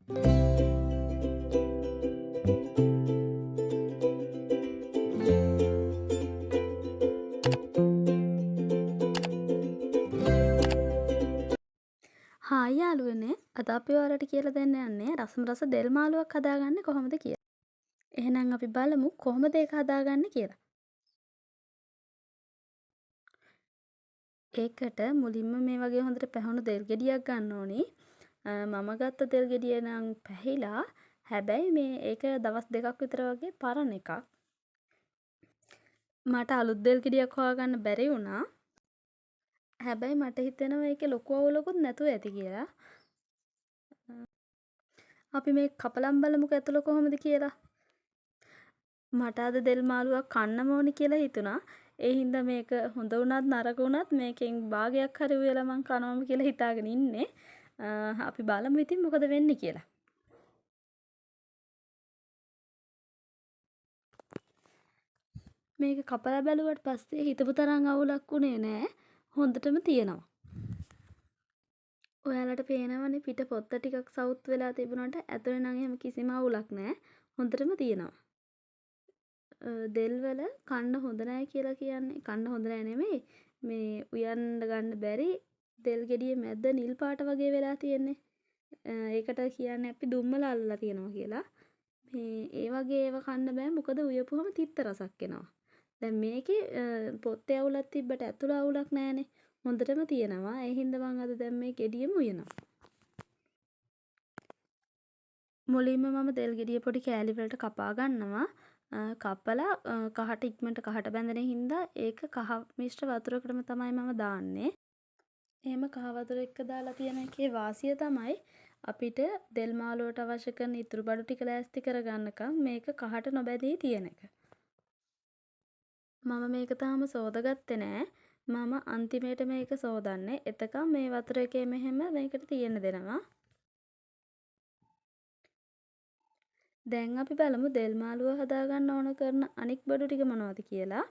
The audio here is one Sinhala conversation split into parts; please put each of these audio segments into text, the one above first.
හායි යාළුවනේ අද අපි ඔයාලට කියලා දෙන්න යන්නේ රසම රස දෙල් මාළුවක් හදාගන්නේ කොහොමද කියලා. එහෙනම් අපි බලමු කොහොමද ඒක හදාගන්නේ කියලා. ඒකට මුලින්ම මේ වගේ හොඳට පැහුණු දෙල් ගෙඩියක් ගන්න ඕනි. මම ගත්ත දෙල් ගෙඩිය නම් පැහිලා. හැබැයි මේ ඒක දවස් දෙකක් විතර වගේ පරණ එකක්. මට අලුත් දෙල් ගෙඩියක් හොයාගන්න බැරි වුණා. හැබැයි මට හිතෙනවා ඒකේ ලොකු අවුලකුත් නැතුව ඇති කියලා. අපි මේ කපලම් බලමුකෝ ඇතුළ කොහොමද කියලා. මට අද දෙල් මාළුවක් කන්නම ඕනි කියලා හිතුණා. ඒ හින්දා මේක හොඳ වුණත් නරක වුණත් මේකෙන් භාගයක් හරි උයලා මං කනවම කියලා හිතාගෙන ඉන්නේ. අපි බලමු ඉතින් මොකද වෙන්නේ කියලා. මේක කපලා බැලුවට පස්සේ හිතපු තරම් අවුලක් උනේ නෑ. හොඳටම තියෙනවා. ඔයාලට පේනවනේ පිට පොත්ත ටිකක් සවුත් වෙලා තිබුණාට ඇතුලේ නම් එහෙම කිසිම අවුලක් නෑ. හොඳටම තියෙනවා. දෙල් වල කන්න හොඳ නෑ කියලා කියන්නේ කන්න හොඳ නෑ නෙමෙයි. මේ උයන්න ගන්න බැරි දෙල් ගෙඩියේ මැද නිල් පාට වගේ වෙලා තියෙන්නේ. ඒකට කියන්නේ අපි දුම්මල අල්ලලා තියෙනවා කියලා. මේ ඒ වගේ ඒවා කන්න බෑ මොකද උයපුවම තිත්ත රසක් එනවා. දැන් මේකේ පොත්තේ අවුලක් තිබ්බට ඇතුළ අවුලක් නෑනේ. හොඳටම තියෙනවා. ඒ හින්දා මම අද දැන් මේ ගෙඩියෙම උයනවා. මුලින්ම මම දෙල් ගෙඩිය පොඩි කෑලි වලට කපා ගන්නවා. කපලා කහට ඉක්මනට කහට බැඳෙන හින්දා ඒක කහ මිශ්‍ර වතුරකටම තමයි මම දාන්නේ. එහෙම කහ වතුර එක්ක දාලා තියෙන එකේ වාසිය තමයි අපිට දෙල් මාළුවට අවශ්‍ය කරන ඉතුරු බඩු ටික ලෑස්ති කරගන්නකම් මේක කහට නොබැඳී තියෙන එක. මම මේක තාම සෝදගත්තේ නෑ. මම අන්තිමේට මේක සෝදන්නේ. එතකම් මේ වතුර එකේ මෙහෙම මේකට තියෙන්න දෙනවා. දැන් අපි බලමු දෙල් මාළුව හදාගන්න ඕන කරන අනික් බඩු ටික මොනවද කියලා.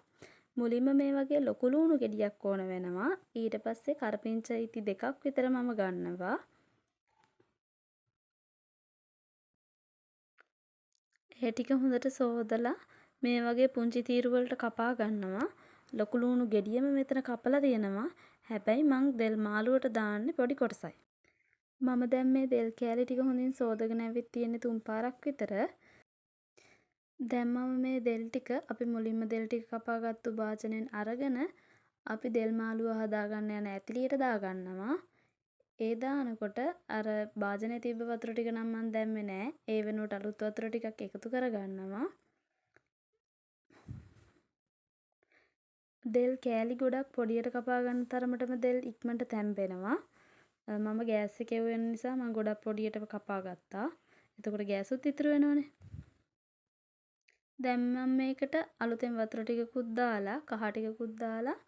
මුලින්ම මේ වගේ ලොකු ලූණු ගෙඩියක් ඕන වෙනවා. ඊට පස්සේ කරපිංචා ඉති දෙකක් විතර මම ගන්නවා. ඒ ටික හොඳට සෝදලා මේ වගේ පුංචි තීරු වලට කපා ගන්නවා. ලොකු ලූණු ගෙඩියම මෙතන කපලා තියෙනවා. හැබැයි මං දෙල් මාළුවට දාන්නේ පොඩි කොටසයි. මම දැන් මේ දෙල් කෑලි ටික හොඳින් සෝදගෙන ඇවිත් තියෙන්නේ 3 පාරක් විතර. දැන් මම මේ දෙල් ටික අපි මුලින්ම දෙල් ටික කපාගත්තු භාජනයෙන් අරගෙන අපි දෙල් මාළුව හදාගන්න යන ඇතිලියට දාගන්නවා. ඒ දානකොට අර භාජනයේ තිබ්බ වතුර ටික නම් මම දැම්මේ නෑ. ඒ වෙනුවට අලුත් වතුර ටිකක් එකතු කරගන්නවා. දෙල් කෑලි ගොඩක් පොඩියට කපා ගන්න තරමටම දෙල් ඉක්මනට තැම්බෙනවා. මම ගෑස් එකේ වෙන නිසා මම ගොඩක් පොඩියට කපා ගත්තා. එතකොට ගෑසුත් ඉතුරු වෙනවනේ. දැන් මම මේකට අලුතෙන් වතුර ටිකකුත් දාලා කහ ටිකකුත් දාලා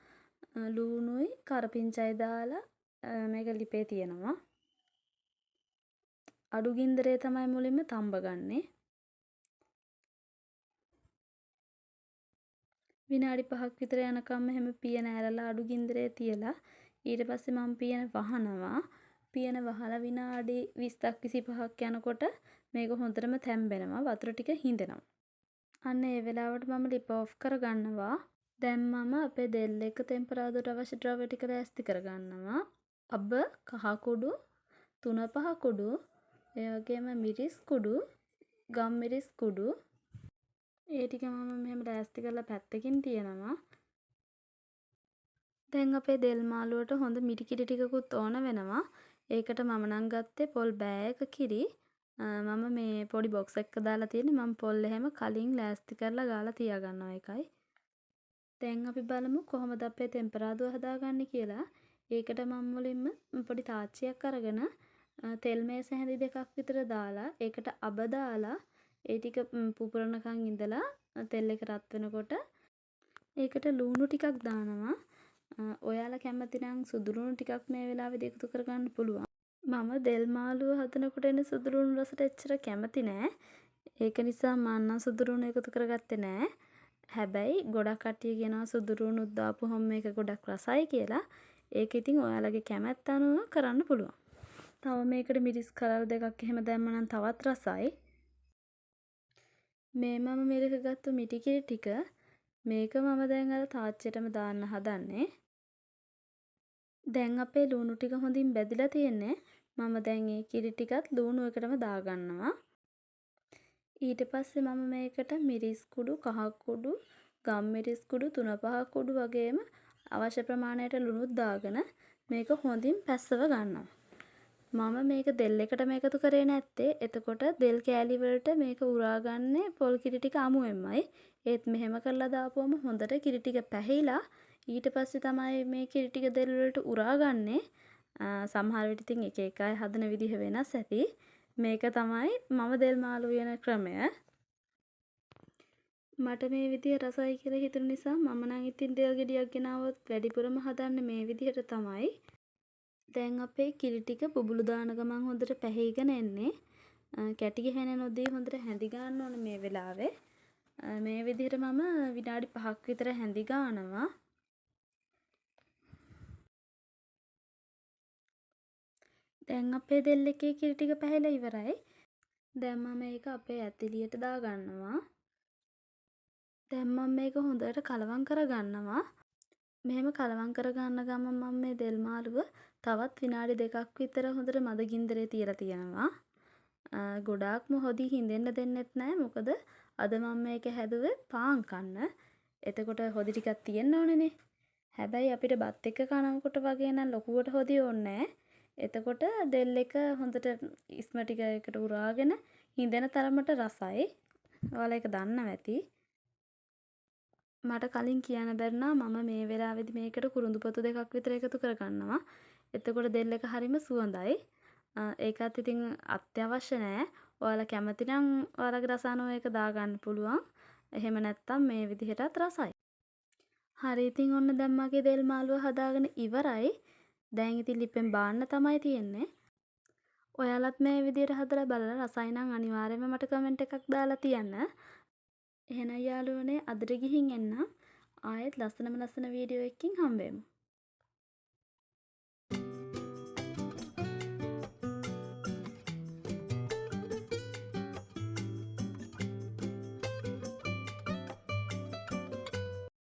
ලූණුයි කරපිංචායි දාලා මේක ලිපේ තියෙනවා. අඩු ගින්දරේ තමයි මුලින්ම තම්බ ගන්නේ. විනාඩි 5ක් විතර යනකම් එහෙම පියන ඇරලා අඩු ගින්දරේ තියලා ඊට පස්සේ මම පියන වහනවා. පියන වහලා විනාඩි 20ක් 25ක් යනකොට මේක හොඳටම තැම්බෙනවා. වතුර ටික හිඳෙනවා. අන්න ඒ වෙලාවට මම ලිප ඔෆ් කරගන්නවා. දැන් මම අපේ දෙල් එක තෙම්පරාදුවට අවශ්‍ය ද්‍රව්‍ය ටික ලෑස්ති කරගන්නවා. අබ, කහ කුඩු, තුනපහ කුඩු, ඒ වගේම මිරිස් කුඩු, ගම්මිරිස් කුඩු ඒ ටික මම මෙහෙම ලෑස්ති කරලා පැත්තකින් තියනවා. දැන් අපේ දෙල් මාළුවට හොඳ මිටි කිරි ටිකකුත් ඕන වෙනවා. ඒකට මම නම් ගත්තේ පොල් බෑයක කිරි. මම මේ පොඩි බොක්ස් එකක දාලා තියෙන්නේ. මම පොල් එහෙම කලින් ලෑස්ති කරලා ගාලා තියාගන්නවා ඒකයි. දැන් අපි බලමු කොහොමද අපේ තෙම්පරාදුව හදාගන්නේ කියලා. ඒකට මම මුලින්ම පොඩි තාච්චියක් අරගෙන තෙල් මේස හැඳි දෙකක් විතර දාලා ඒකට අබ දාලා ඒ ටික පුපුරනකන් ඉඳලා තෙල් එක රත් වෙනකොට ඒකට ලූණු ටිකක් දානවා. ඔයාලා කැමති නම් සුදු ලූණු ටිකක් මේ වෙලාවේදී එකතු කරගන්න පුළුවන්. මම දෙල් මාළුව හදනකොට එන සුදු ලූණු රසට එච්චර කැමති නෑ. ඒක නිසා මම නම් සුදු ලූණු එකතු කරගත්තේ නෑ. හැබැයි ගොඩක් කට්ටිය කියනවා සුදු ලූණුත් දාපුවම මේක ගොඩක් රසයි කියලා. ඒක ඉතින් ඔයාලගේ කැමැත්ත අනුව කරන්න පුළුවන්. තව මේකට මිරිස් කරල් දෙකක් එහෙම දැම්ම නම් තවත් රසයි. මේ මම මිරික ගත්තු මිටිකිරි ටික මේක මම දැන් අර තාච්චියටම දාන්න හදන්නේ. දැන් අපේ ලුණු ටික හොඳින් බැදිලා තියෙන්නේ. මම දැන් ඒ කිරි ටිකත් ලුණු එකටම දාගන්නවා. ඊට පස්සේ මම මේකට මිරිස් කුඩු, කහ කුඩු, ගම්මිරිස් කුඩු 3-5 කුඩු වගේම අවශ්‍ය ප්‍රමාණයට ලුණුත් දාගෙන මේක හොඳින් පැස්සව ගන්නවා. මම මේක දෙල් එකටම එකතු කරේ නැත්තේ. එතකොට දෙල් කෑලි වලට මේක උරාගන්නේ පොල් කිරි ටික අමුවෙන්මයි. ඒත් මෙහෙම කරලා දාපුවම හොඳට කිරි ටික පැහිලා ඊට පස්සේ තමයි මේ කිරි ටික දෙල් වලට උරාගන්නේ. සමහර විට ඉතින් එක එක අය හදන විදිහ වෙනස් ඇති. මේක තමයි මම දෙල් මාළු උයන ක්‍රමය. මට මේ විදිහ රසයි කියලා හිතුන නිසා මම නම් ඉතින් දෙල් ගෙඩියක් ගෙනාවොත් වැඩිපුරම හදන්නේ මේ විදිහට තමයි. දැන් අපේ කිරි ටික බුබුලු දාන ගමන් හොඳට පැහිගෙන එන්නේ. කැටි ගහන නොදී හොඳට හැඳි ගන්න ඕන මේ වෙලාවේ. මේ විදිහට මම විනාඩි 5ක් විතර හැඳි ගන්නවා. දැන් අපේ දෙල් එකේ කිරි ටික පැහිලා ඉවරයි. දැන් මම මේක අපේ ඇතිලියට දා ගන්නවා. දැන් මම මේක හොඳට කලවම් කරගන්නවා. මෙහෙම කලවම් කරගන්න ගමන් මම මේ දෙල් මාළුව තවත් විනාඩි 2ක් විතර හොඳට මද ගින්දරේ තියලා තියෙනවා. ගොඩාක්ම හොදි හින්දෙන්න දෙන්නෙත් නෑ. මොකද අද මම මේක හැදුවේ පාන් කන්න. එතකොට හොදි ටිකක් තියෙන්න ඕනේනේ. හැබැයි අපිට බත් එක්ක කනකොට වගේ නම් ලොකුවට හොදි ඕනේ නෑ. එතකොට දෙල් එක හොඳට ඉස්ම ටික එකට උරාගෙන හින්දෙන තරමට රසයි. ඔයාලා ඒක දන්නවා ඇති. මට කලින් කියන්න බැරිනා මම මේ වෙලාවේදී මේකට කුරුඳු පොතු 2ක් විතර එකතු කරගන්නවා. එතකොට දෙල් එක හරිම සුවඳයි. ඒකත් ඉතින් අත්‍යවශ්‍ය නෑ. ඔයාලා කැමති නම් ඔයාලගේ රසායනෝ එක දාගන්න පුළුවන්. එහෙම නැත්තම් මේ විදිහටත් රසයි. හරි ඉතින් ඔන්න දැන් මගේ දෙල් මාළුව හදාගෙන ඉවරයි. දැන් ඉතින් ලිපෙන් බාන්න තමයි තියෙන්නේ. ඔයාලත් මේ විදිහට හදලා බලලා රසයි නම් අනිවාර්යයෙන්ම මට කමෙන්ට් එකක් දාලා තියන්න. එහෙනම් යාළුවනේ අදට ගිහින් එන්නම්. ආයෙත් ලස්සනම ලස්සන වීඩියෝ එකකින් හම්බෙමු.